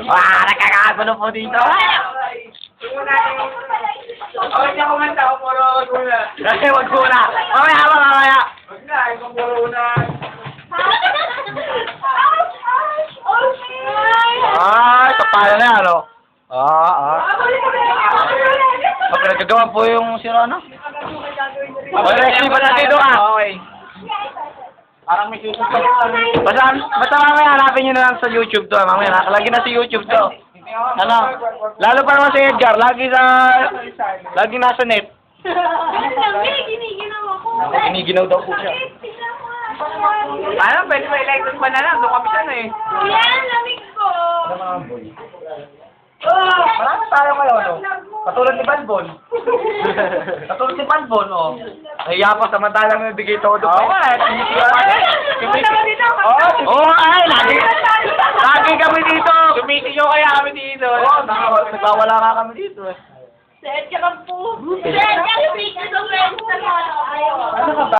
Nakakagulo po dito. Okay na kumanta ako, puro wag muna. Kasi wag muna. Mamaya. Wag na, ikaw puro una. Kapala na yan, ano? Pinagagawa po yung si Rono. Rexy, ba't nandito ka? Okay. Parang may susunod. Basta mamaya hanapin nyo na lang sa YouTube to. Mamaya nakalagay na sa YouTube to. Ano? Lalo pa naman si Edgar. Lagi nasa net. Giniginaw ako. Giniginaw daw po siya. Ano, pwede ba electric pa na lang? Doon kami sana eh. Yan, lamig ko. Marami tayo ngayon, no? Katulad ni Balbon. Katulad ni Balbon, oh. Nahiya pa, samantalang nabigay todo pa. Oo nga, Oo, ay, lagi kami dito. Sumisinyo kaya kami dito. Oo, nagbawala ka kami dito, eh. Sir, ka po. Sir,